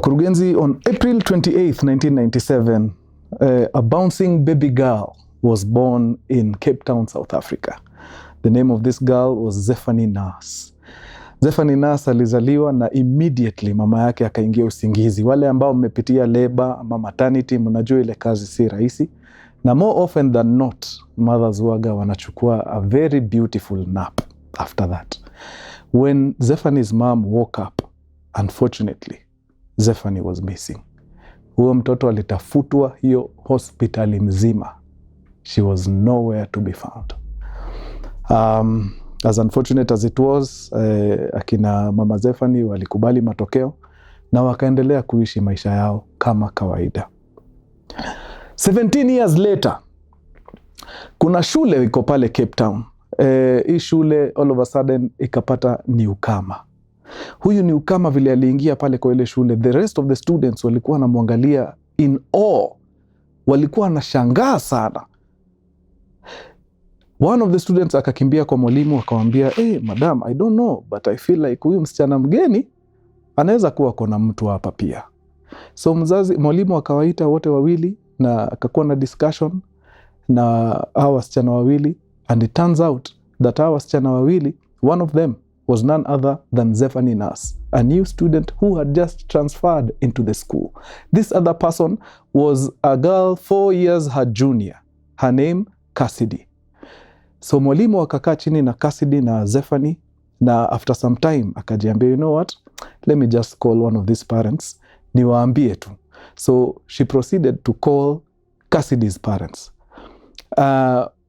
Mkurugenzi, on April 28th, 1997, a bouncing baby girl was born in Cape Town, South Africa. The name of this girl was Zephany Nurse. Zephany Nurse alizaliwa na immediately mama yake akaingia usingizi. Wale ambao mmepitia labor ama maternity mnajua ile kazi si rahisi. Na more often than not, mothers waga wanachukua a very beautiful nap after that. When Zephany's mom woke up, unfortunately, Zephany was missing. Huyo mtoto alitafutwa hiyo hospitali mzima. She was nowhere to be found. As unfortunate as it was, akina mama Zephany walikubali matokeo na wakaendelea kuishi maisha yao kama kawaida. 17 years later, kuna shule iko pale Cape Town. Hii shule all of a sudden ikapata newcomer. Huyu newcomer vile aliingia pale kwa ile shule, the rest of the students walikuwa wanamwangalia in awe. Walikuwa wanashangaa sana. One of the students akakimbia kwa mwalimu akamwambia, madam, I don't know, but I feel like huyu msichana mgeni anaweza kuwa kuna mtu hapa pia. So mwalimu akawaita wote wawili na akakuwa na discussion na hawa wasichana wawili, and it turns out that hawa wasichana wawili, one of them was none other than Zephany Nurse, a new student who had just transferred into the school. This other person was a girl 4 years her junior. Her name, Cassidy. So mwalimu akakaa chini na Cassidy na Zephany, na after some time akajiambia, you know what, let me just call one of these parents, niwaambie tu. So she proceeded to call Cassidy's parents.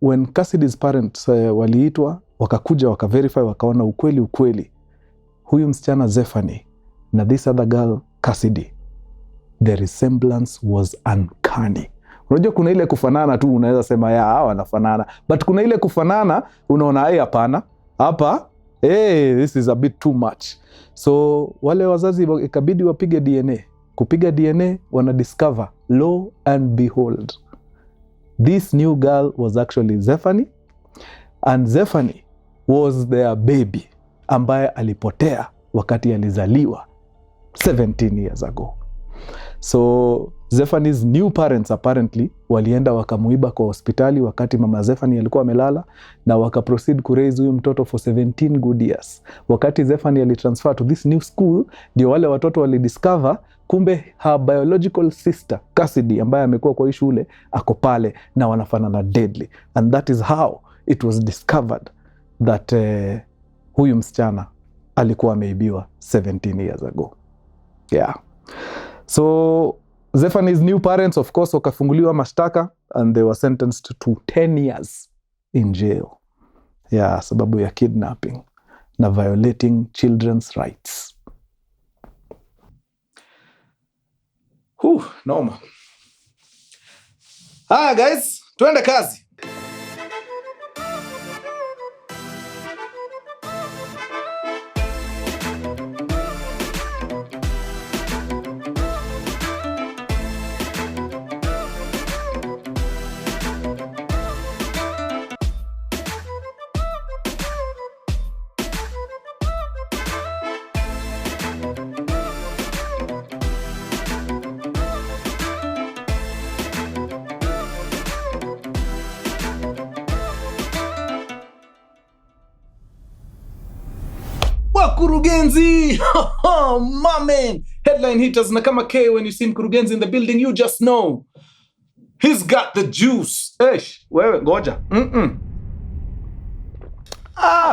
When Cassidy's parents waliitwa, wakakuja wakaverify, wakaona ukweli huyu msichana Zephany na this other girl Cassidy, the resemblance was uncanny. Unajua kuna ile kufanana tu unaweza sema ya hawa wanafanana, but kuna ile kufanana unaona hapana, hapa this is a bit too much. So wale wazazi ikabidi wapige DNA. Kupiga DNA wana discover, lo and behold, this new girl was actually Zephany, and Zephany was their baby ambaye alipotea wakati alizaliwa 17 years ago. So Zephany's new parents apparently walienda wakamuiba kwa hospitali wakati mama Zephany alikuwa amelala, na wakaproceed kuraise huyu mtoto for 17 good years. Wakati Zephany alitransfer to this new school, ndio wale watoto walidiscover kumbe her biological sister Cassidy ambaye amekuwa kwa hii shule ako pale na wanafanana deadly, and that is how it was discovered that huyu msichana alikuwa ameibiwa 17 years ago. Yeah. So Zephany's new parents of course wakafunguliwa mashtaka and they were sentenced to 10 years in jail. Yeah, sababu ya kidnapping na violating children's rights. Noma. Hi guys, tuende kazi. Mkurugenzi! My man! Headline hitters na kama K, when you see Mkurugenzi in the building, you just know. He's got the juice. Wewe, ngoja.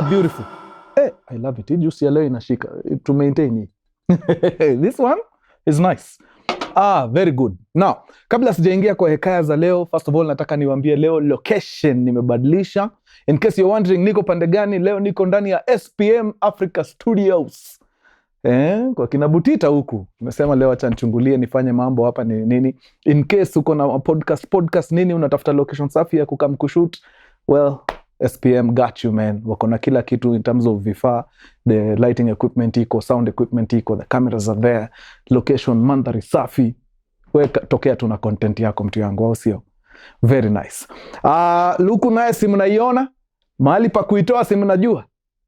Beautiful. I love it. Hii juice ya leo inashika. To maintain it. This one is nice. Very good. Now, kabla sijaingia kwa hekaya za leo, first of all nataka niwaambie leo location nimebadilisha. In case you're wondering niko pande gani, leo niko ndani ya SPM Africa Studios. Kwa kina Butita huku. Nimesema leo acha nichungulie nifanye mambo hapa ni nini. In case uko na podcast nini unatafuta location safi ya kukam kushoot, well, SPM got you, man. Wako na kila kitu in terms of vifaa, the lighting equipment iko, sound equipment iko, the cameras are there, location mandhari safi. Wewe tokea tu na content yako mtu yangu, au sio? Very nice. Luku naye simu naiona, mahali pa kuitoa simu najua.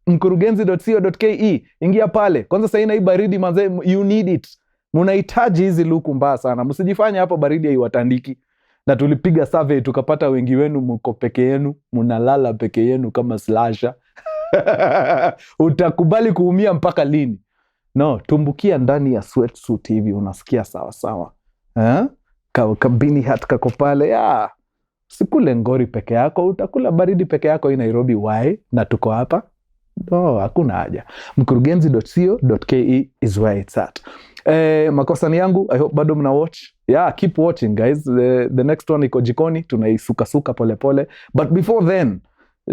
Mkurugenzi.co.ke, ingia pale. Kwanza sasa hii baridi manze, you need it. Mnahitaji hizi luku mbaya sana. Msijifanye hapo baridi haiwatandiki. Na tulipiga survey tukapata wengi wenu mko peke yenu, mnalala peke yenu kama slasher. Utakubali kuumia mpaka lini? No, tumbukia ndani ya sweatsuit hivi unasikia sawa sawa. Kabini hat kako pale. Sikule ngori peke yako, utakula baridi peke yako hii Nairobi. Why? Na tuko hapa. No, hakuna haja. Mkurugenzi.co.ke is where it's at. Makosa ni yangu. I hope bado mna watch. Keep watching guys. The next one iko jikoni, tunaisuka pole pole. But before then,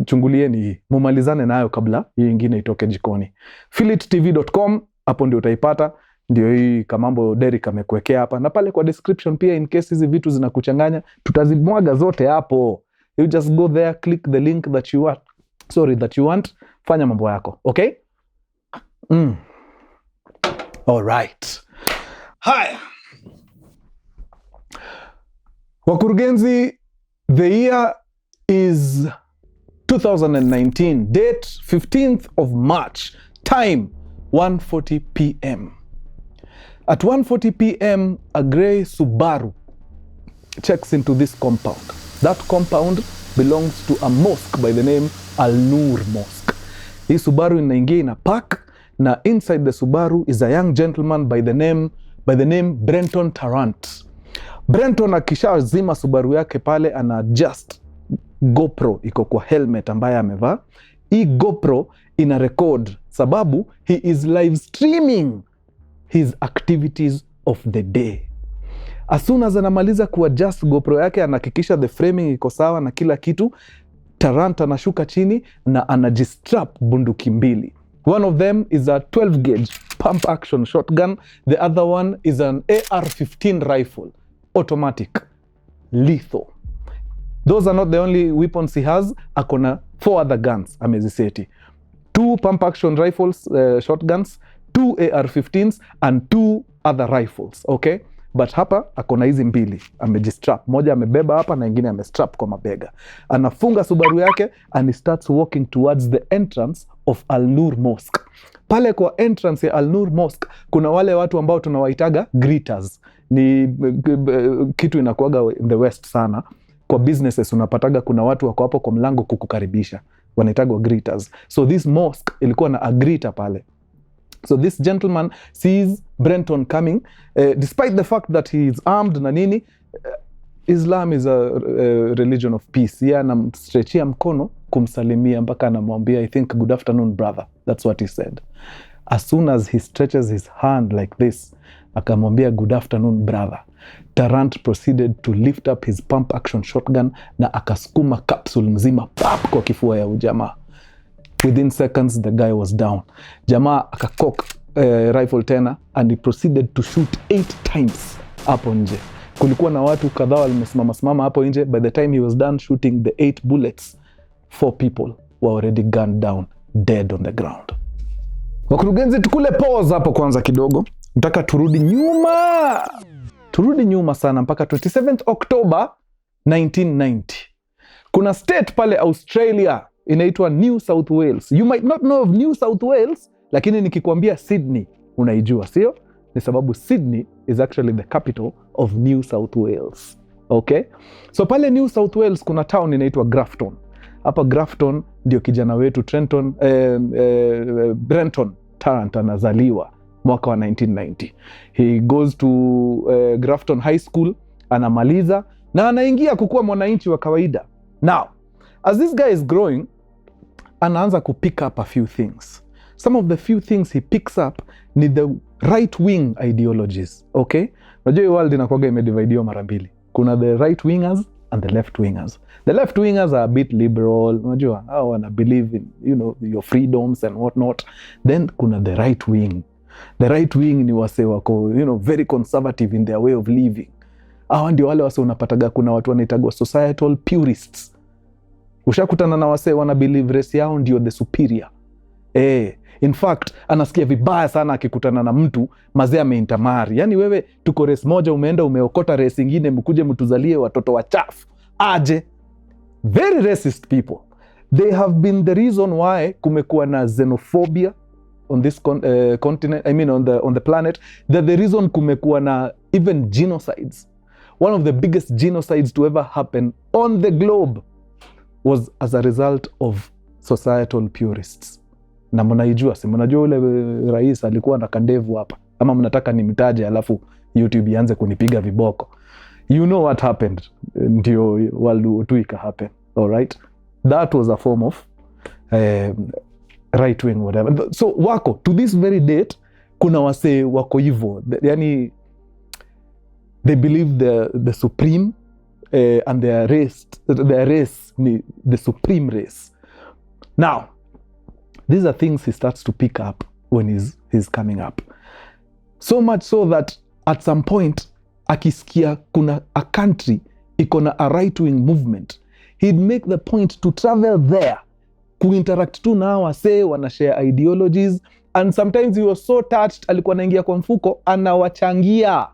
chungulieni hii. Mumalizane nayo kabla hii ingine itoke jikoni. philittv.com, hapo ndio utaipata. Ndio hii Kamambo Derek amekuwekea hapa. Na pale kwa description pia, in case hizi vitu zinakuchanganya, tutazimwaga zote hapo. You just go there, click the link that you want. Fanya mambo yako. Okay? All right. Haya. Wakurugenzi, the year is 2019. Date 15th of March. Time 1:40 p.m. At 1:40 p.m, a grey Subaru checks into this compound. That compound belongs to a mosque by the name Noor Mosque. Hii Subaru inaingia ina park, na inside the Subaru is a young gentleman by the name Brenton Tarrant. Brenton akisha zima Subaru yake pale, ana adjust GoPro iko kwa helmet ambaye amevaa. Hii GoPro ina record sababu he is live streaming his activities of the day. As soon as anamaliza kuadjust GoPro yake, anahakikisha the framing iko sawa na kila kitu, Tarrant anashuka chini na anajistrap bunduki mbili. One of them is a 12 gauge pump action shotgun. The other one is an AR-15 rifle, automatic, lethal. Those are not the only weapons he has. Akona 4 other guns ameziseti. 2 pump action rifles, shotguns, 2 AR-15s and 2 other rifles. Okay? But hapa akona hizi mbili amejistrap. Moja amebeba hapa na ingine amestrap kwa mabega. Anafunga Subaru yake and he starts walking towards the entrance of Noor Mosque. Pale kwa entrance ya Noor Mosque kuna wale watu ambao tunawaitaga greeters. Ni kitu inakuaga in the west sana. Kwa businesses unapataga kuna watu wako hapo kwa mlango kukukaribisha. Wanaitagwa greeters. So this mosque ilikuwa na a greeter pale. So this gentleman sees Brenton coming, despite the fact that he is armed na nini. Islam is a religion of peace. Yeye anamstretchia mkono kumsalimia mpaka anamwambia, I think, good afternoon brother. That's what he said. As soon as he stretches his hand like this, akamwambia good afternoon brother, Tarrant proceeded to lift up his pump action shotgun na akasukuma capsule mzima pap kwa kifua ya ujamaa. Within seconds the guy was down. Jamaa akakok rifle tena and he proceeded to shoot 8 times hapo nje. Kulikuwa na watu kadhaa walimesimama hapo nje. By the time he was done shooting the 8 bullets, 4 people were already gunned down, dead on the ground. Wakurugenzi, tukule pause hapo kwanza kidogo. Nataka turudi nyuma sana mpaka 27th October 1990. Kuna state pale Australia inaitwa New South Wales. You might not know of New South Wales, lakini nikikwambia Sydney unaijua, sio? Ni sababu Sydney is actually the capital of New South Wales. Okay? So pale New South Wales kuna town inaitwa Grafton. Hapa Grafton ndio kijana wetu Brenton Tarrant anazaliwa mwaka wa 1990. He goes to Grafton High School, anamaliza na anaingia kukuwa mwananchi wa kawaida. Now, as this guy is growing, anaanza kupick up a few things. Some of the few things he picks up ni the right-wing ideologies. Okay? Unajua hii world inakuwaga imedividiwa mara mbili. Kuna the right-wingers and the left-wingers. The left-wingers are a bit liberal. Unajua, hao wana believe in, your freedoms and whatnot. Then kuna the right-wing. The right-wing ni wase wako, very conservative in their way of living. Hawa ndio wale wase unapataga kuna watu wanaitagwa societal purists. Ushakutana na wase wana believe race yao ndio the superior. In fact, anasikia vibaya sana akikutana na mtu mazee ameintamari. Yani wewe tuko race moja, umeenda umeokota race ingine, mkuje mtuzalie watoto wachafu. Aje. Very racist people. They have been the reason why kumekuwa na xenophobia on this continent, I mean on the planet, that the reason kumekuwa na even genocides, one of the biggest genocides to ever happen on the globe was as a result of societal purists. Na mnaijua, si mnajua ule rais alikuwa na kandevu hapa, ama mnataka nimtaje alafu YouTube ianze kunipiga viboko? You know what happened, ndio World War II ika happen, all right? That was a form of right wing whatever. So wako to this very date kuna wase wako hivyo, yani they believe the supreme and their race ni the supreme race. Now these are things he starts to pick up when he's coming up, so much so that at some point akisikia kuna a country ikona a right wing movement, he'd make the point to travel there, kuinteract tu na wase wanashare ideologies, and sometimes he was so touched alikuwa anaingia kwa mfuko anawachangia.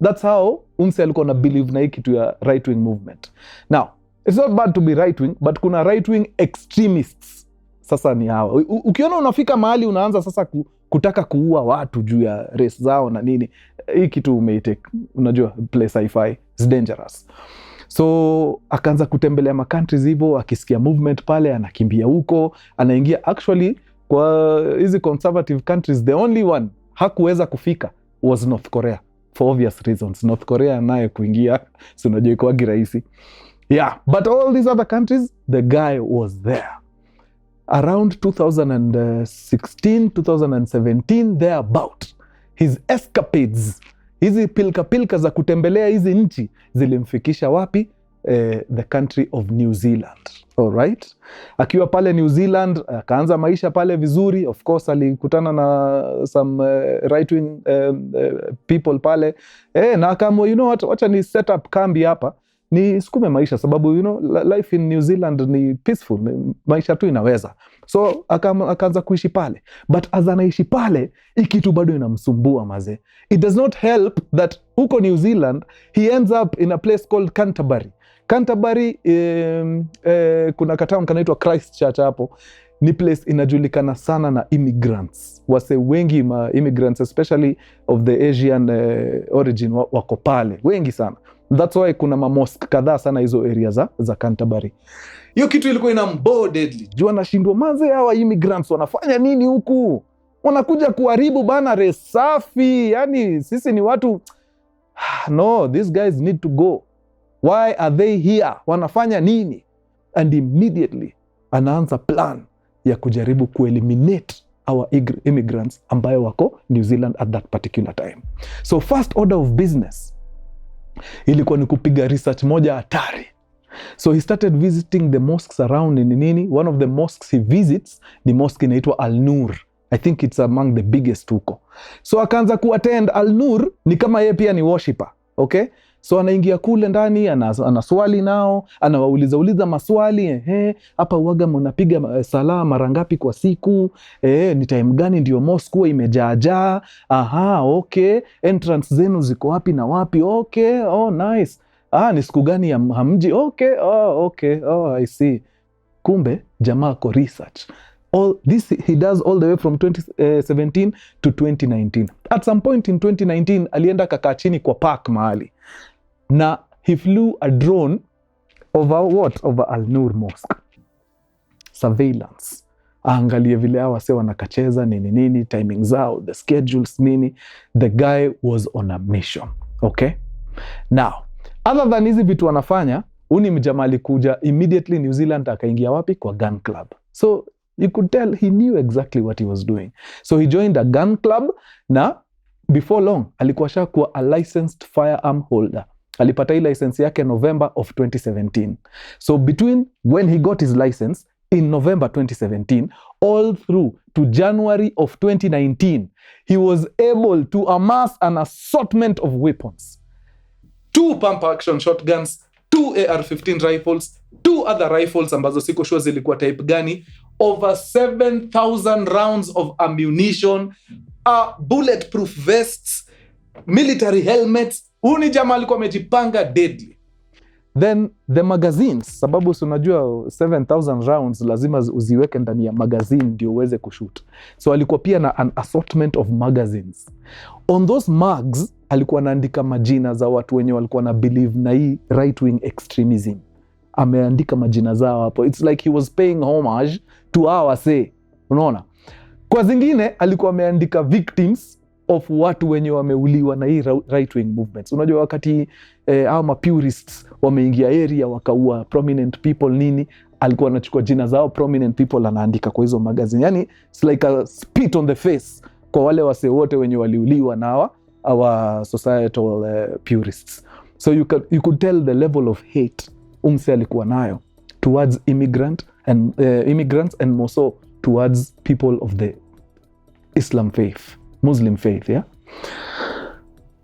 That's how umse alikuwa na believe na hii kitu ya right wing movement. Now it's not bad to be right wing, but kuna right wing extremists. Sasa ni hawa, ukiona unafika mahali unaanza sasa kutaka kuua watu juu ya race zao na nini, hii kitu umeitake, unajua play sci-fi, it's dangerous. So akaanza kutembelea ma countries hivyo, akisikia movement pale anakimbia huko, anaingia. Actually kwa hizi conservative countries the only one hakuweza kufika was North Korea, for obvious reasons. North Korea naye kuingia si unajua iko rahisi. Yeah, but all these other countries the guy was there. Around 2016, 2017 thereabout, his escapades, hizi pilka za kutembelea hizi nchi zilimfikisha wapi? The country of New Zealand. All right? Akiwa pale New Zealand akaanza maisha pale vizuri. Of course alikutana na some right wing people pale, na akaamua, you know what, wacha ni set up kambi hapa ni sukume maisha, sababu you know life in New Zealand ni peaceful, maisha tu inaweza. So akaanza kuishi pale, but as anaishi pale ikitu bado inamsumbua maze. It does not help that huko New Zealand he ends up in a place called Canterbury. Kuna katown kanaitwa Christchurch hapo. Ni place inajulikana sana na immigrants, wase wengi ma immigrants especially of the Asian origin wako pale wengi sana. That's why kuna mosque kadhaa sana hizo area za Canterbury. Hiyo kitu ilikuwa inambo deadly. Jua nashindwa maze, hawa immigrants wanafanya nini huku? Wanakuja kuharibu bana race safi. Yani sisi ni watu no, these guys need to go. Why are they here? Wanafanya nini? And immediately anaanza plan ya kujaribu kueliminate our immigrants ambayo wako New Zealand at that particular time. So first order of business ilikuwa ni kupiga research moja hatari. So he started visiting the mosques around nini. One of the mosques he visits ni mosque inaitwa Al-Noor. I think it's among the biggest huko. So akaanza kuattend. Al-Noor ni kama yeye pia ni worshipper, okay? So anaingia kule ndani, anaswali nao, anawauliza maswali, hapa uaga mnapiga sala mara ngapi kwa siku? Ni time gani ndio mosque huwa imejaajaa? Aha, okay. Entrance zenu ziko wapi na wapi? Okay, oh nice. Ni siku gani ya hamji? Okay, okay, I see. Kumbe jamaa ko research. All this he does all the way from 2017 to 2019. At some point in 2019 alienda kakaa chini kwa park mahali. Na he flew a drone over Al-Noor Mosque. Surveillance. Aangalie vile hawa wase wanakacheza nini, timing zao, the schedules nini. The guy was on a mission. Okay? Now, other than hizi vitu wanafanya, uni mjamaa alikuja immediately New Zealand akaingia wapi? Kwa gun club. So you could tell he knew exactly what he was doing. So he joined a gun club na before long alikuwa shakuwa a licensed firearm holder. Alipata hii license yake November of 2017. So between when he got his license in November 2017 all through to January of 2019, he was able to amass an assortment of weapons. 2 pump action shotguns, 2 AR-15 rifles, 2 other rifles ambazo siko sure zilikuwa type gani, over 7,000 rounds of ammunition, bulletproof vests, military helmets. Uni jamaa alikuwa amejipanga deadly. Then the magazines, sababu unajua 7,000 rounds lazima uziweke ndani ya magazine ndio uweze kushoot. So alikuwa pia na an assortment of magazines. On those mags alikuwa anaandika majina za watu wenye walikuwa na believe na hii right wing extremism. Ameandika majina zao hapo. It's like he was paying homage to our say. Unaona? Kwa zingine alikuwa ameandika victims of watu wenye wameuliwa na hii right wing movements. Unajua wakati hao mapurists wameingia area wakaua prominent people nini, alikuwa anachukua jina zao prominent people anaandika kwa hizo magazine. Yani it's like a spit on the face kwa wale wase wote wenye waliuliwa na our societal purists. So you could tell the level of hate umse alikuwa nayo towards immigrants and more so towards people of the Islam faith, Muslim faith, yeah.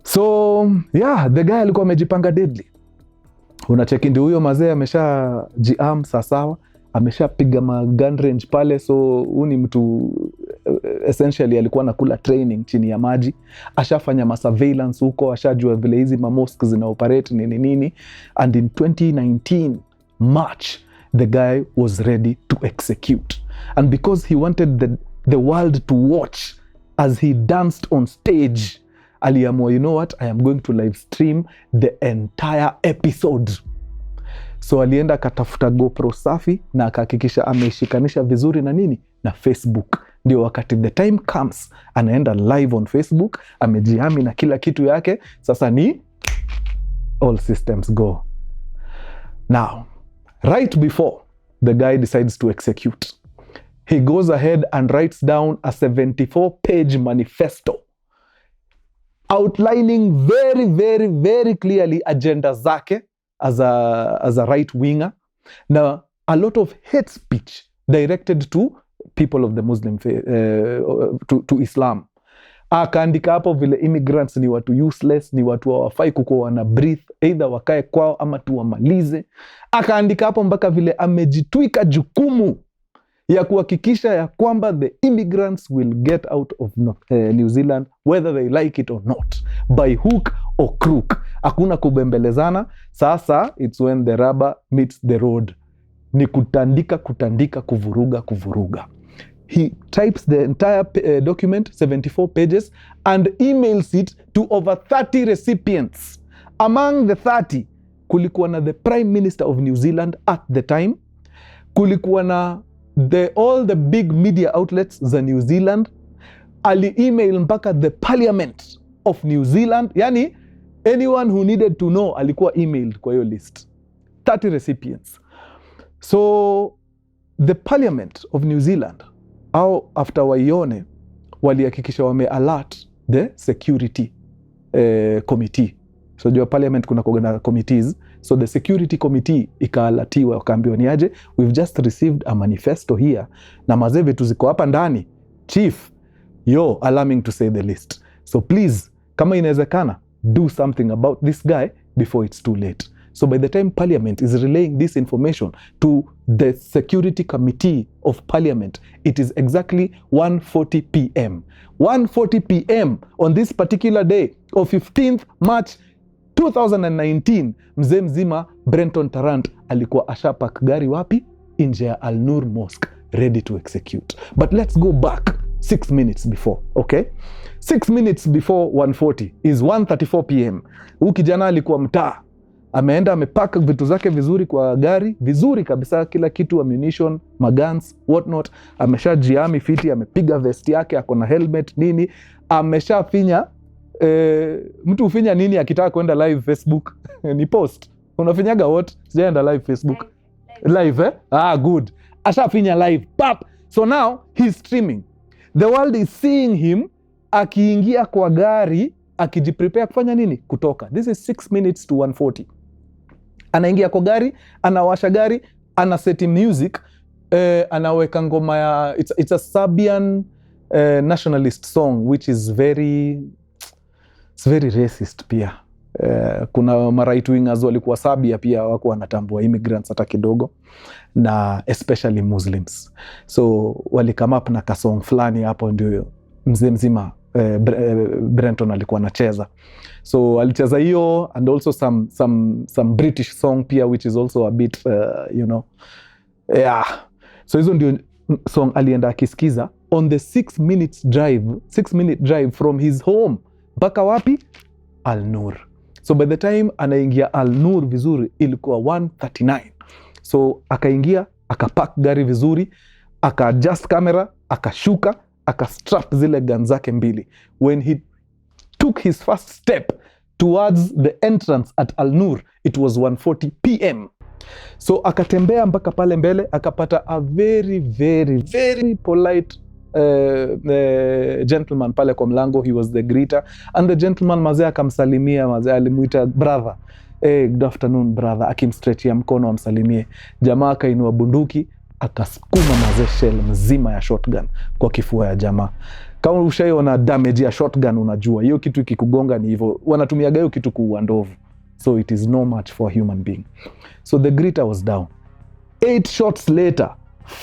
So yeah, the guy alikuwa amejipanga deadly. Unacheki ndio huyo mazee amesha jiam sawa, ameshapiga gun range pale. So huyu ni mtu essentially alikuwa nakula training chini ya maji, ashafanya surveillance huko, ashajua vile hizi mosque zina operate nini. And in 2019 March the guy was ready to execute, and because he wanted the world to watch as he danced on stage, aliamua, you know what, I am going to live stream the entire episode. So alienda akatafuta GoPro safi na akahakikisha ameshikanisha vizuri na nini na Facebook. Ndio wakati the time comes anaenda live on Facebook, amejihami na kila kitu yake. Sasa ni all systems go. Now, right before the guy decides to execute, he goes ahead and writes down a 74-page manifesto outlining very, very, very clearly agenda zake as a right winger, na a lot of hate speech directed to people of the Muslim faith, to Islam. Akaandika hapo vile immigrants ni watu useless, ni watu hawafai kukuwa wana breathe, either wakae kwao ama tuwamalize. Akaandika hapo mpaka vile amejitwika jukumu ya kuhakikisha ya kwamba the immigrants will get out of New Zealand whether they like it or not, by hook or crook. Hakuna kubembelezana. Sasa it's when the rubber meets the road. Ni kutandika, kuvuruga. He types the entire document, 74 pages, and emails it to over 30 recipients. Among the 30, kulikuwa na the Prime Minister of New Zealand at the time, kulikuwa na all the big media outlets za New Zealand, ali-email mpaka the Parliament of New Zealand. Yani, anyone who needed to know alikuwa emailed kwa hiyo list. 30 recipients. So, the Parliament of New Zealand, au after waione, walihakikisha wame-alert the security committee. So, jua Parliament kuna committees. So the security committee ikaalatiwa, wakaambiwa ni aje, we've just received a manifesto here na mazee vitu ziko hapa ndani, chief, alarming to say the least. So please, kama inawezekana, do something about this guy before it's too late. So by the time Parliament is relaying this information to the security committee of Parliament, it is exactly 1:40 p.m. 1:40 p.m. on this particular day of 15th March 2019, mzee mzima Brenton Tarrant alikuwa ashapak gari wapi? Nje ya Al-Noor Mosque, ready to execute. But let's go back 6 minutes before, okay? 6 minutes before 1:40 is 1:34 p.m. Huyu kijana alikuwa mtaa, ameenda amepack vitu zake vizuri kwa gari, vizuri kabisa, kila kitu, ammunition, maguns, what not. Ameshajiami fiti, amepiga vest yake, ako na helmet nini, ameshafinya mtu ufinya nini akitaka kwenda live Facebook? Ni post. Unafinyaga what? Sijaenda live Facebook. Live good. Ashafinya live. Pap. So now he's streaming. The world is seeing him akiingia kwa gari, akijiprepare kufanya nini? Kutoka. This is 6 minutes to 1:40. Anaingia kwa gari, anawasha gari, anaseti music, anaweka ngoma ya it's a Serbian nationalist song which is very racist pia. Kuna right wingers walikuwa Serbia pia wako wanatambua immigrants hata kidogo, na especially Muslims. So wali come up na kasong fulani hapo, ndio mzee mzima Brenton alikuwa anacheza. So alicheza hiyo, and also some British song pia, which is also a bit so hizo ndio song alienda akisikiza on the 6-minute drive from his home mpaka wapi? Al-Noor. So by the time anaingia Al-Noor vizuri ilikuwa 1:39. So akaingia, akapark gari vizuri, aka-adjust camera, akashuka, aka-strap zile gun zake mbili. When he took his first step towards the entrance at Al-Noor, it was 1:40 p.m. So akatembea mpaka pale mbele, akapata a very very very polite gentleman pale kwa mlango. He was the greeter, and the gentleman mazee akamsalimia, mazee alimuita brother, good afternoon brother, akimstretchia mkono amsalimie. Jamaa akainua bunduki, akasukuma mazee shell mzima ya shotgun kwa kifua ya jamaa. Kama ushaiona damage ya shotgun, unajua hiyo kitu ikikugonga ni hivyo, wanatumiaga hiyo kitu kuua ndovu. So it is no match for a human being. So the greeter was down. 8 shots later,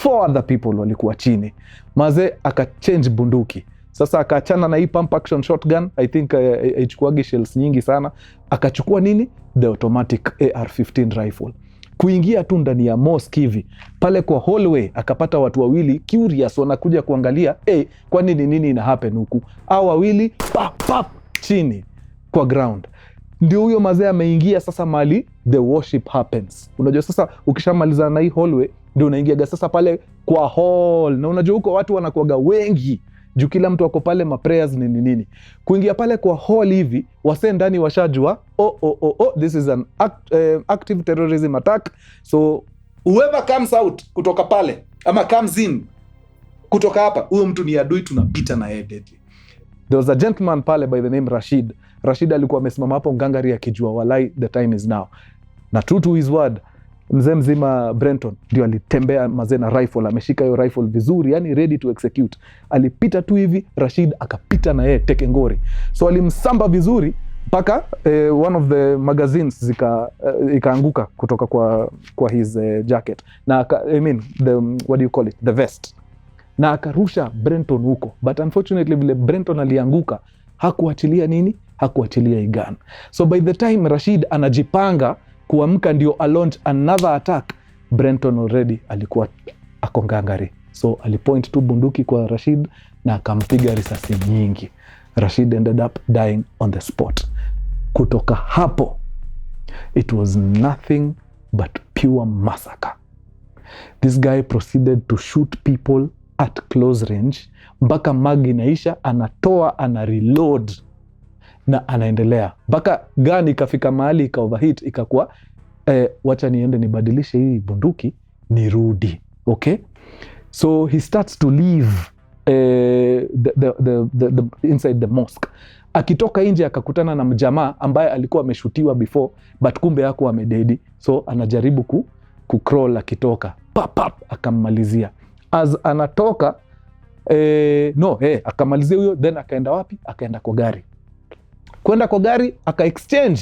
4 other people walikuwa chini. Maze akachange bunduki. Sasa akaachana na hii pump action shotgun, I think ichukuagi shells nyingi sana. Akachukua nini? The automatic AR-15 rifle. Kuingia tu ndani ya mosque hivi, pale kwa hallway akapata watu wawili curious wanakuja kuangalia, kwa nini ina happen huku? Hao wawili pap chini kwa ground. Ndio huyo mazee ameingia sasa mali the worship happens. Unajua sasa ukishamaliza na hii hallway ndio unaingia sasa pale kwa hall, na unajua huko watu wanakuaga wengi juu kila mtu wako pale ma prayers nini. Kuingia pale kwa hall hivi, wase ndani washajua this is an active terrorism attack. So whoever comes out kutoka pale ama comes in kutoka hapa, huyo mtu ni adui, tunapita na yeye deadly. There was a gentleman pale by the name Rashid alikuwa amesimama hapo ngangari akijua walai the time is now. Na true to his word, mzee mzima Brenton ndio alitembea mazee na rifle, ameshika hiyo rifle vizuri, yani ready to execute. Alipita tu hivi, Rashid akapita na yeye teke ngori. So alimsamba vizuri mpaka one of the magazines ikaanguka kutoka kwa his jacket. Na the vest. Na akarusha Brenton huko. But unfortunately vile Brenton alianguka, hakuachilia nini? Hakuachilia hii gun. So by the time Rashid anajipanga kuamka ndio launch another attack, Brenton already alikuwa akongangari. So alipoint tu bunduki kwa Rashid na akampiga risasi nyingi. Rashid ended up dying on the spot. Kutoka hapo, it was nothing but pure massacre. This guy proceeded to shoot people at close range mpaka magi naisha, anatoa, ana reload na anaendelea mpaka gani ikafika mahali ika overheat, ikakuwa wacha niende nibadilishe hii bunduki nirudi. Okay, so he starts to leave the inside the mosque. Akitoka nje akakutana na mjamaa ambaye alikuwa ameshutiwa before, but kumbe hakuwa amededi. So anajaribu kucrawl, akitoka pap akammalizia. As anatoka akamalizia huyo, then akaenda wapi? Akaenda kwa gari. Kwenda kwa gari aka-exchange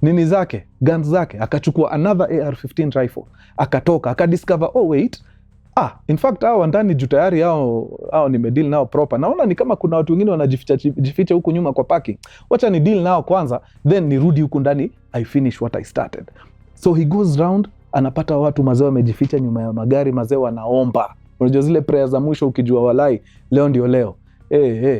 nini zake, guns zake, akachukua another AR-15 rifle, akatoka, akadiscover in fact hao ndani juu tayari hao nimedeal nao proper. Naona ni kama kuna watu wengine wanajificha huku nyuma kwa parking. Wacha ni deal nao kwanza, then nirudi huku ndani I finish what I started. So he goes round, anapata watu mazao wamejificha nyuma ya magari, mazao wanaomba. Unajua zile prayers za mwisho, ukijua walai leo ndio leo.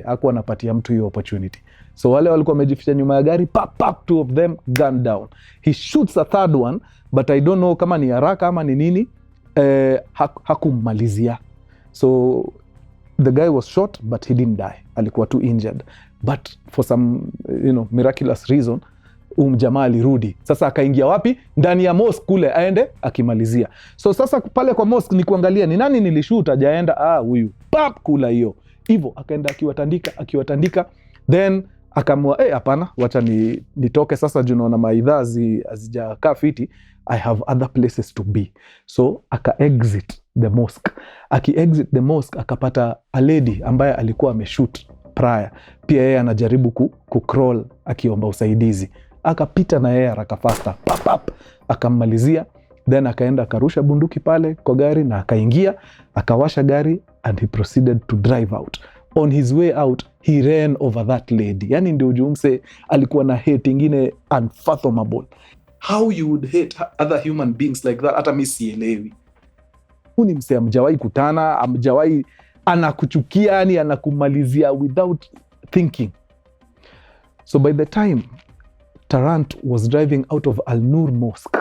Hakuwa anapatia mtu hiyo opportunity. So wale walikuwa wamejificha nyuma ya gari, pap 2 of them, gun down. He shoots a third one, but I don't know kama ni haraka ama ni nini. Hakummalizia. So the guy was shot but he didn't die. Alikuwa too injured. But for some miraculous reason, jamaa alirudi. Sasa akaingia wapi? Ndani ya mosque kule, aende akimalizia. So sasa pale kwa mosque ni kuangalia ni nani nilishoot, ajaenda huyu. Pap kula hiyo. Hivyo akaenda akiwatandika. Then akamua hapana, wacha nitoke sasa juu naona maidha hazijakaa fiti. I have other places to be. So aka-exit the mosque. Aki-exit the mosque akapata a lady ambaye alikuwa ameshoot prior. Pia yeye anajaribu kucrawl akiomba usaidizi. Akapita na yeye haraka faster. Pap akammalizia. Then akaenda akarusha bunduki pale kwa gari na akaingia, akawasha gari and he proceeded to drive out. On his way out, he ran over that lady. Yani ndio jumse alikuwa na hate ingine unfathomable. How you would hate other human beings like that, hata mimi sielewi. Huyu ni mse amjawahi kutana, amjawahi anakuchukia, yani anakumalizia without thinking. So by the time Tarrant was driving out of Al-Noor Mosque,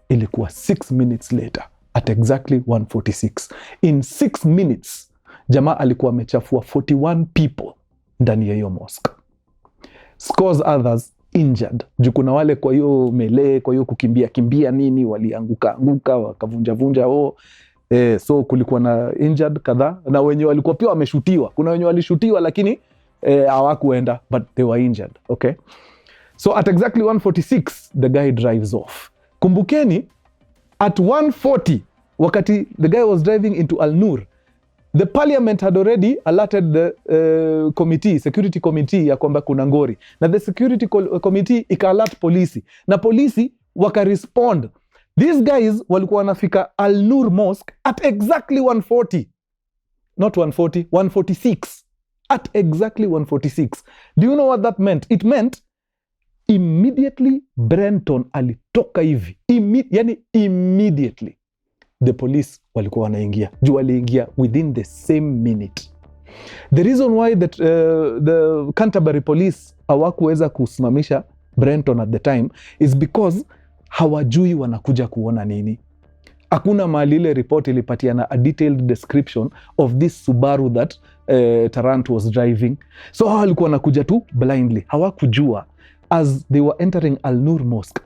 ilikuwa 6 minutes later at exactly 1:46. In 6 minutes, jamaa alikuwa amechafua 41 people ndani ya hiyo mosque. Scores others injured. Juu kuna wale kwa hiyo melee, kwa hiyo kukimbia nini, walianguka wakavunja. So kulikuwa na injured kadhaa, na wenye walikuwa pia wameshutiwa. Kuna wenye walishutiwa lakini hawakuenda, but they were injured. Okay? So at exactly 1:46, the guy drives off. Kumbukeni, at 1:40, wakati the guy was driving into Al-Noor, the parliament had already alerted the security committee ya kwamba kuna ngori. Na the security committee ika-alert polisi. Na polisi waka-respond. These guys walikuwa wanafika Al-Noor Mosque at exactly 1:40. Not 1:40, 1:46. At exactly 1:46. Do you know what that meant? It meant immediately Brenton alitoka hivi. Immediately. The police walikuwa wanaingia. Juu waliingia within the same minute. The reason why the Canterbury police hawakuweza kusimamisha Brenton at the time is because hawajui wanakuja kuona nini. Hakuna mahali ile report ilipatiana a detailed description of this Subaru that Tarrant was driving. So hawa walikuwa wanakuja tu blindly. Hawakujua as they were entering Al-Noor Mosque,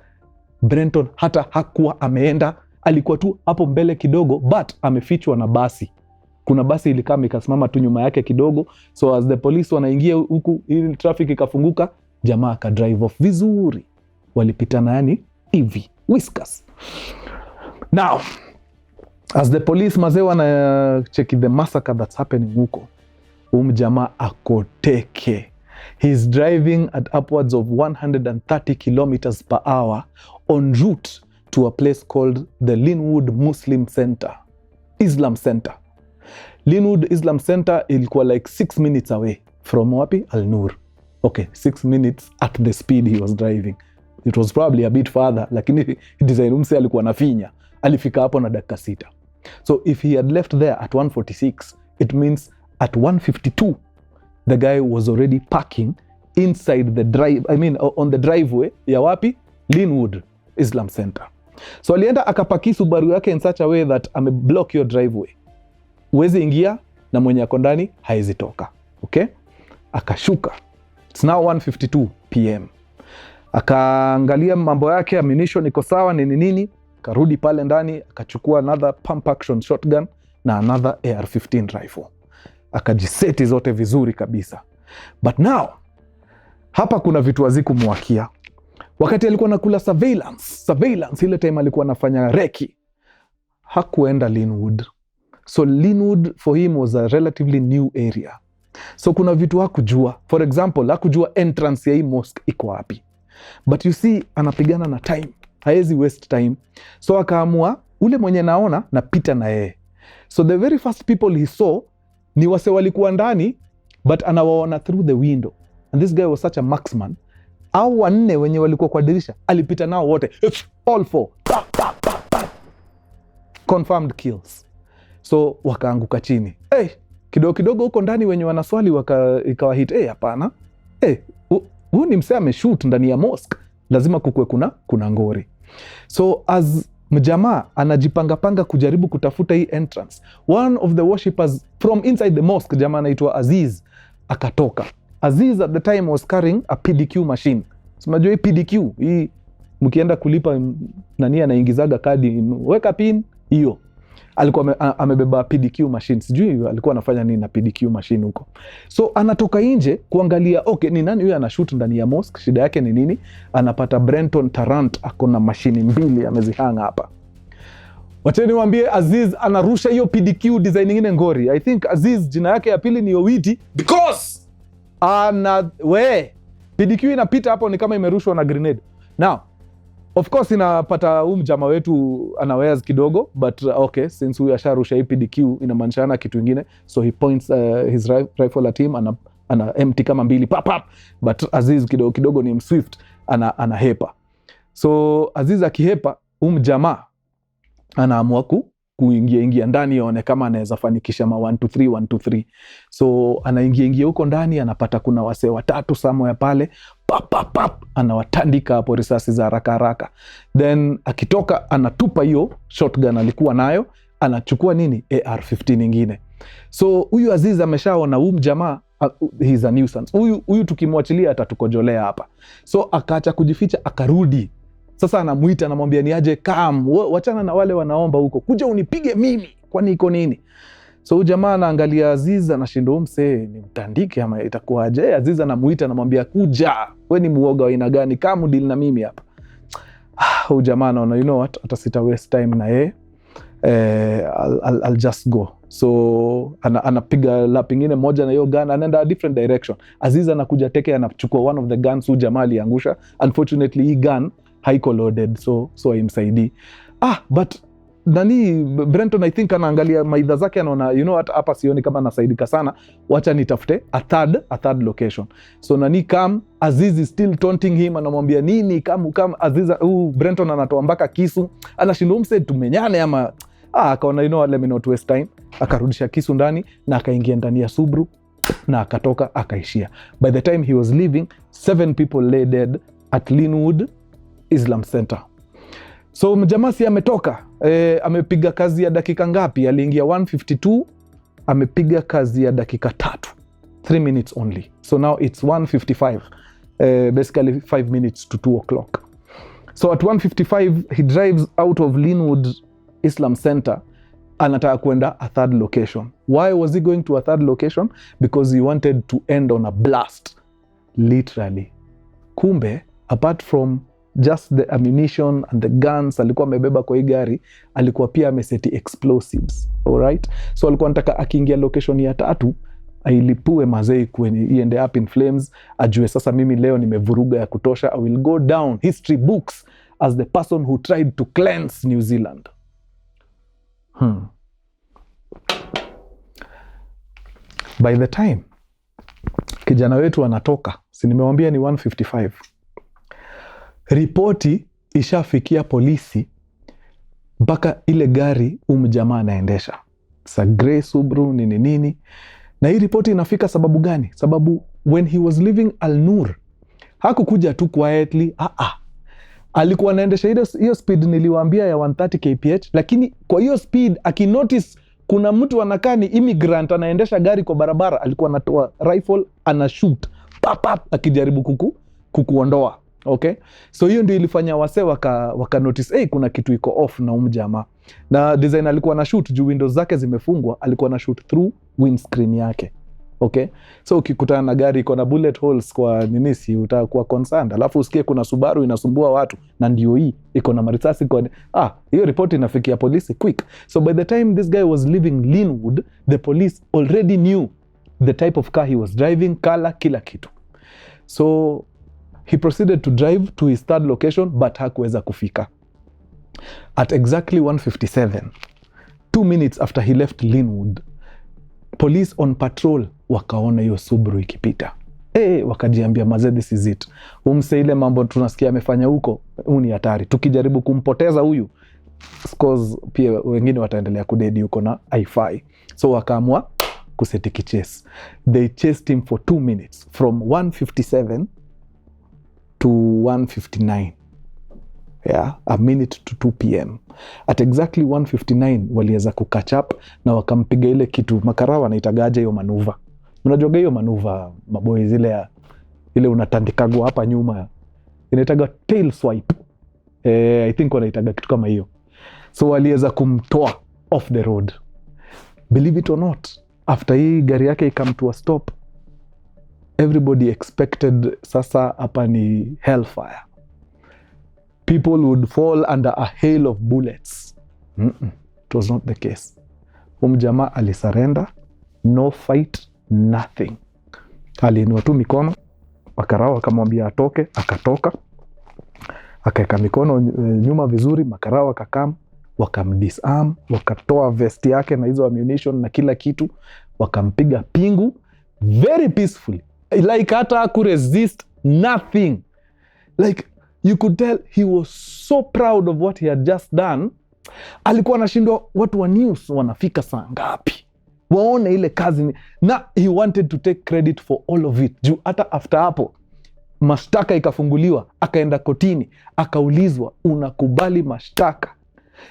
Brenton hata hakuwa ameenda, alikuwa tu hapo mbele kidogo, but amefichwa na basi. Kuna basi ilikaa ikasimama tu nyuma yake kidogo. So as the police wanaingia huku, ili traffic ikafunguka, jamaa aka drive off vizuri. Walipitana yani hivi, whiskers. Now, as the police mazee wana check the massacre that's happening huko, jamaa akoteke. He's driving at upwards of 130 kilometers per hour en route to a place called the Linwood Muslim Center, Islam Center. Linwood Islam Center ilikuwa like 6 minutes away from wapi? Al-Noor. Okay, 6 minutes at the speed he was driving. It was probably a bit further, lakini design umse alikuwa nafinya. Alifika hapo na dakika 6. So if he had left there at 1:46, it means at 1:52, the guy was already parking inside the on the driveway ya wapi? Linwood Islam Center. So alienda akapaki Subaru yake in such a way that ameblock your driveway. Uwezi ingia na mwenye ako ndani haizi toka. Okay? Akashuka. It's now 1:52 p.m. Akaangalia mambo yake, ammunition iko sawa nini. Karudi pale ndani, akachukua another pump action shotgun na another AR-15 rifle. Akajiseti zote vizuri kabisa. But now, hapa kuna vitu hazikumwakia. Wakati alikuwa nakula surveillance ile time alikuwa anafanya reki, hakuenda Linwood. So Linwood for him was a relatively new area. So kuna vitu hakujua. For example, hakujua entrance ya hii mosque iko wapi. But you see, anapigana na time. Haezi waste time. So akaamua, ule mwenye naona napita na yeye. So the very first people he saw ni wase walikuwa ndani, but anawaona through the window. And this guy was such a marksman. Au wanne wenye walikuwa kwa dirisha, alipita nao wote. All 4. Confirmed kills. So wakaanguka chini. Kidogo huko ndani wenye wanaswali ikawa hit. Hapana. Huyu ni msee ameshoot ndani ya mosque. Lazima kukue kuna ngori. So as mjamaa anajipanga kujaribu kutafuta hii entrance, one of the worshippers from inside the mosque, jamaa anaitwa Aziz, akatoka. Aziz at the time was carrying a PDQ machine. So unajua hii PDQ, hii mkienda kulipa nani anaingizaga kadi, weka pin hiyo. Alikuwa amebeba PDQ machine. Sijui alikuwa anafanya nini na PDQ machine huko. So anatoka nje kuangalia, okay, ni nani huyu anashoot ndani ya mosque, shida yake ni nini? Anapata Brenton Tarrant ako na mashini 2 amezihanga hapa. Wacheni niwaambie, Aziz anarusha hiyo PDQ design nyingine ngori. I think Aziz jina yake ya pili ni Owiti because PDQ inapita hapo ni kama imerushwa na grenade. Now, of course inapata mjama wetu anawares kidogo, but okay, since we asharusha hii PDQ inamaanishana kitu kingine. So he points his rifle at him, ana empty kama mbili pap pap, but Aziz kidogo kidogo ni mswift, anahepa. So Aziz akihepa, jamaa anaamua kuingia ndani aone kama anaweza fanikisha ma 1 2 3 1 2 3. So anaingia huko ndani, anapata kuna wasee watatu somewhere pale, pap pap pap, anawatandika hapo risasi za haraka haraka. Then akitoka anatupa hiyo shotgun alikuwa nayo, anachukua nini, AR-15 nyingine. So huyu Aziz ameshaona jamaa he's a nuisance. Huyu tukimwachilia atatukojolea hapa. So akaacha kujificha, akarudi. Sasa anamuita, anamwambia ni aje, wachana na wale wanaomba huko, kuja unipige mimi, kwani iko nini? So huyu jamaa anaangalia Aziz, anashindwa msee ni mtandike ama itakuwa aje. Aziz anamuita, anamwambia kuja, wewe ni muoga wa aina gani, kama deal na mimi hapa. Huyu jamaa anaona, you know what, hata sita waste time na yeye, I'll just go. So anapiga lap ingine moja na hiyo gun, anaenda a different direction. Aziz anakuja teke, anachukua one of the guns huyu jamaa aliangusha. Unfortunately hii gun haiko loaded, so haimsaidii. But Brenton I think anaangalia maidha zake, anaona you know what, hapa sioni kama nasaidika sana, wacha nitafute a third location. So Aziz is still taunting him, anamwambia nini come Aziz. Brenton anatoa mpaka kisu, anashindwa mse tumenyane ama akaona you know what, let me not waste time. Akarudisha kisu ndani na akaingia ndani ya Subaru na akatoka akaishia. By the time he was leaving, 7 people lay dead at Linwood Islam Center. So mjamasi ametoka, amepiga kazi ya dakika ngapi? Aliingia 1:52, amepiga kazi ya dakika 3, 3 minutes only. So now it's 1:55, basically 5 minutes to 2 o'clock. So at 1:55 he drives out of Linwood Islam Center, anataka kwenda a third location. Why was he going to a third location? Because he wanted to end on a blast, literally. Kumbe apart from just the ammunition and the guns alikuwa amebeba kwa hii gari, alikuwa pia ameseti explosives. Alright, so alikuwa anataka akiingia location ya 3 ailipue mazei kwenye iende up in flames, ajue sasa mimi leo nimevuruga ya kutosha, I will go down history books as the person who tried to cleanse New Zealand. By the time kijana wetu anatoka, si nimewambia ni 1:55, ripoti ishafikia polisi mpaka ile gari jamaa anaendesha, sa grey Subaru nini. Na hii ripoti inafika sababu gani? Sababu when he was leaving Al-Noor hakukuja tu quietly, alikuwa anaendesha hiyo speed niliwaambia ya 130 kph, lakini kwa hiyo speed akinotice kuna mtu anakaa ni immigrant anaendesha gari kwa barabara, alikuwa anatoa rifle anashoot pap akijaribu kukuondoa. Okay, so hiyo ndio ilifanya wase waka notice kuna kitu iko off na jamaa. Na design alikuwa na shoot juu windows zake zimefungwa, alikuwa na shoot through windscreen yake. Okay, so ukikutana na gari iko na bullet holes kwa ninisi utakuwa concerned, alafu usikie kuna Subaru inasumbua watu na ndio hii iko na marisasi kwa hiyo report inafikia polisi quick. So by the time this guy was leaving Linwood, the police already knew the type of car he was driving, color, kila kitu. So he proceeded to drive to his third location, but hakuweza kufika. At exactly 1:57, 2 minutes after he left Linwood, police on patrol wakaona hiyo Subaru ikipita. Wakajiambia mazee, this is it. Umse ile mambo tunasikia amefanya huko, ni hatari. Tukijaribu kumpoteza huyu, cause pia wengine wataendelea kudedi huko na haifai. So wakaamua kusetiki chase. They chased him for 2 minutes from 1:57 to 1:59. Yeah, a minute to 2 p.m. At exactly 1:59 waliweza kukatch up na wakampiga ile kitu makarawa wanaitagaje hiyo manuva. Unajua hiyo manuva maboy zile ile unatandikagwa hapa nyuma, inaitaga tail swipe. I think wanaitaga kitu kama hiyo. So waliweza kumtoa off the road. Believe it or not, after hii gari yake ikam to a stop, everybody expected sasa hapa ni hellfire. People would fall under a hail of bullets. It was not the case. Jamaa alisurrender, no fight, nothing. Aliinua tu mikono, makarao akamwambia atoke, akatoka. Akaeka mikono nyuma vizuri, makarao akakam, wakamdisarm, wakatoa vest yake na hizo ammunition na kila kitu, wakampiga pingu. very peacefully, like hata kuresist nothing. Like you could tell he was so proud of what he had just done. Alikuwa anashindwa watu wa news wanafika saa ngapi waone ile kazi, na he wanted to take credit for all of it. Juu hata after hapo mashtaka ikafunguliwa, akaenda kotini, akaulizwa, unakubali mashtaka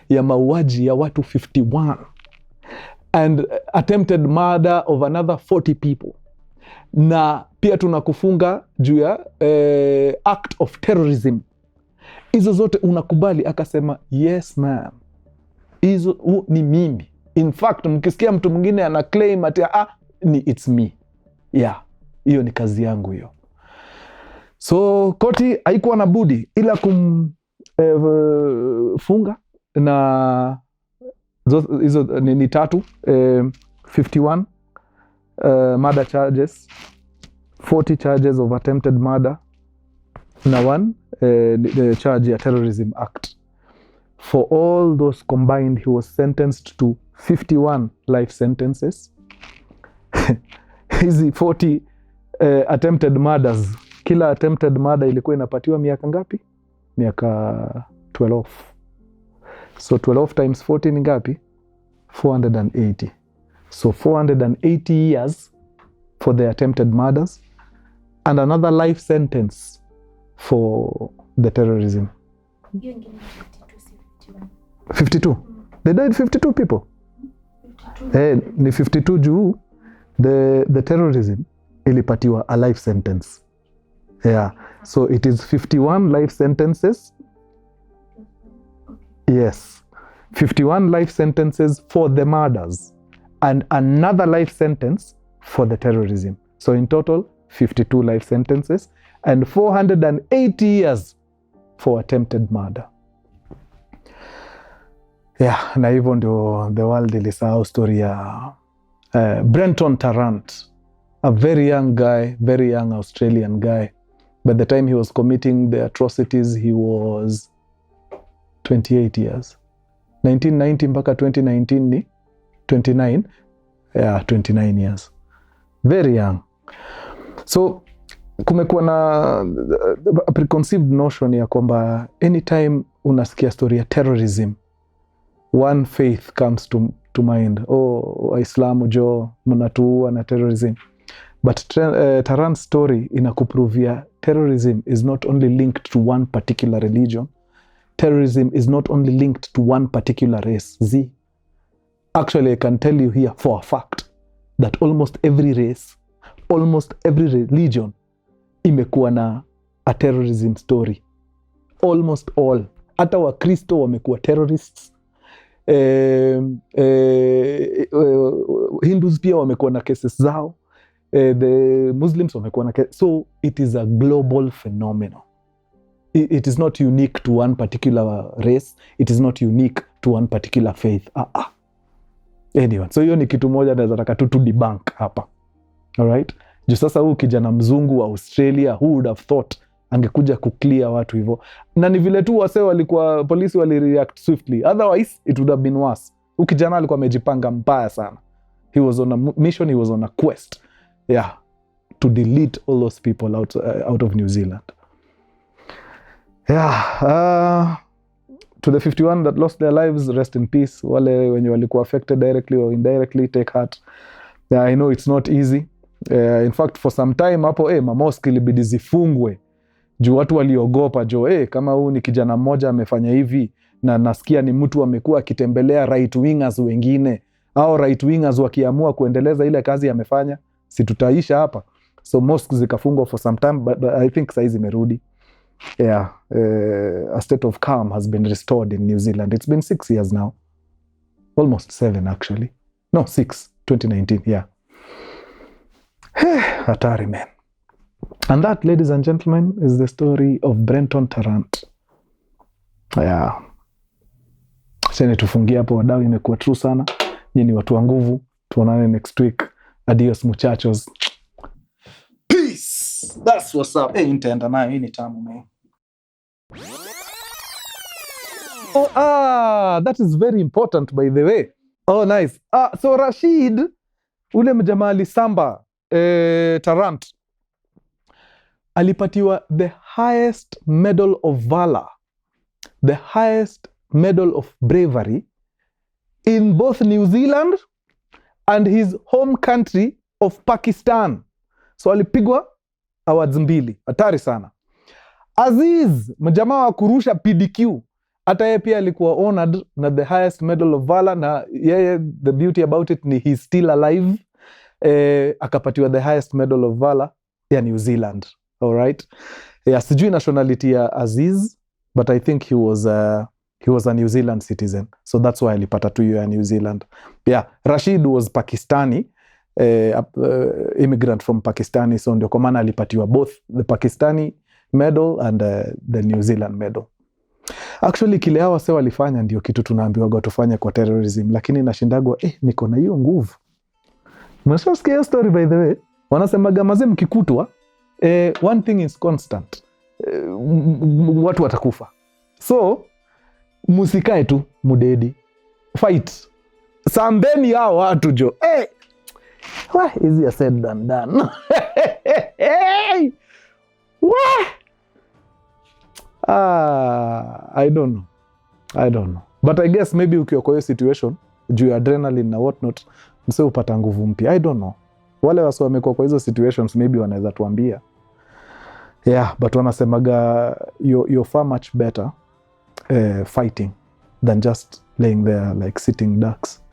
ya mauaji ya watu 51 and attempted murder of another 40 people, na pia tunakufunga juu ya act of terrorism, hizo zote unakubali? Akasema yes ma'am, hizo ni mimi. In fact, mkisikia mtu mwingine ana claim ati it's me, yeah, hiyo ni kazi yangu hiyo. So koti haikuwa na budi ila kumfunga na hizo ni tatu, 51 murder charges, 40 charges of attempted murder na one the charge ya terrorism act. For all those combined, he was sentenced to 51 life sentences. Hizi 40 attempted murders, kila attempted murder ilikuwa inapatiwa miaka ngapi? Miaka 12. So 12 times 40 ni ngapi? 480. So 480 years for the attempted murders and another life sentence for the terrorism. 52. They died 52 people. Ni 52 juu the terrorism ilipatiwa a life sentence. Yeah. So it is 51 life sentences. Yes. 51 life sentences for the murders and another life sentence for the terrorism. So in total 52 life sentences and 480 years for attempted murder. Yeah, na hivyo ndio the world ilisahau story ya Brenton Tarrant, a very young guy, very young Australian guy. By the time he was committing the atrocities, he was 28 years. 1990 mpaka 2019 ni 29. Yeah, 29 years. Very young. So kumekuwa na a preconceived notion ya kwamba anytime unasikia story ya terrorism, one faith comes to mind. Waislamu jo mnatuua na terrorism. But Tarrant's story inakuprovia terrorism is not only linked to one particular religion. Terrorism is not only linked to one particular race. Actually, I can tell you here for a fact that almost every race, almost every religion imekuwa na a terrorism story. Almost all. Hata Wakristo wamekuwa terrorists. Hindus pia wamekuwa na cases zao. The Muslims wamekuwa na cases. So it is a global phenomenon. It is not unique to one particular race. It is not unique to one particular faith. Anyway, so hiyo ni kitu moja naweza taka tu debunk hapa. Alright? Juu sasa huu kijana mzungu wa Australia, who would have thought angekuja kuclear watu hivyo. Na ni vile tu wase walikuwa, polisi walireact swiftly. Otherwise, it would have been worse. Huu kijana alikuwa amejipanga mbaya sana. He was on a mission, he was on a quest. Yeah. To delete all those people out of New Zealand. Yeah. To the 51 that lost their lives, rest in peace. Wale wenye walikuwa affected directly or indirectly, take heart. Yeah, I know it's not easy. In fact, for some time hapo, mamoski ilibidi zifungwe. Juu watu waliogopa kama huu ni kijana mmoja amefanya hivi, na nasikia ni mtu amekuwa akitembelea right wingers wengine, au right wingers wakiamua kuendeleza ile kazi amefanya, si tutaisha hapa. So mosques zikafungwa for some time, but I think saizi imerudi. Yeah, a state of calm has been restored in New Zealand. It's been 6 years now. Almost 7 actually. No, 6. 2019, yeah. Hatari, man. And that, ladies and gentlemen, is the story of Brenton Tarrant. Yeah. Sasa tufungie hapo wadau, imekuwa true sana. Nyinyi ni watu wa nguvu. Tuonane next week. Adios muchachos. Peace. That's what's up. Nitaenda nayo hii ni tamu, man. That is very important by the way. Oh, nice. So Rashid, ule mjamali Samba, Tarrant alipatiwa the highest medal of valor, the highest medal of bravery in both New Zealand and his home country of Pakistan. So alipigwa awards 2. Hatari sana. Aziz, mjamaa wa kurusha PDQ, hata yeye pia alikuwa honored na the highest medal of valor, na yeye the beauty about it ni he's still alive. Akapatiwa the highest medal of valor ya New Zealand. All right. Sijui nationality ya Aziz, but I think he was a New Zealand citizen, so that's why alipata tu ya New Zealand. Rashid was Pakistani, immigrant from Pakistani, so ndio kwa maana alipatiwa both the Pakistani medal and the New Zealand medal. Actually kile hawa sewa walifanya ndio kitu tunaambiwa tufanye kwa terrorism, lakini nashindagwa niko na hiyo nguvu. Mnasikia story by the way, wanasemaga mazee mkikutwa one thing is constant, watu watakufa. So musikae tu mudedi, fight, sambeni hao watu jo. Easier said than done. I don't know. But I guess maybe ukiwa kwa hiyo situation, juu ya adrenaline na whatnot, mse upata nguvu mpya. I don't know. Wale wasu wamekuwa kwa hizo situations maybe wanaweza tuambia. But wanasemaga you're far much better fighting than just laying there like sitting ducks.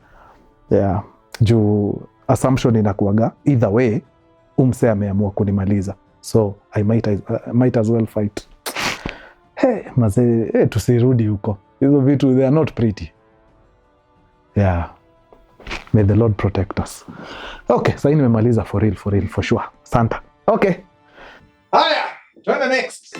Juu assumption inakuwaga either way umse ameamua kunimaliza, so I might as well fight. Mazee tusirudi huko, hizo vitu they are not pretty. May the Lord protect us. Okay, sasa nimemaliza for real for sure. Santa. Okay. Haya, twende next.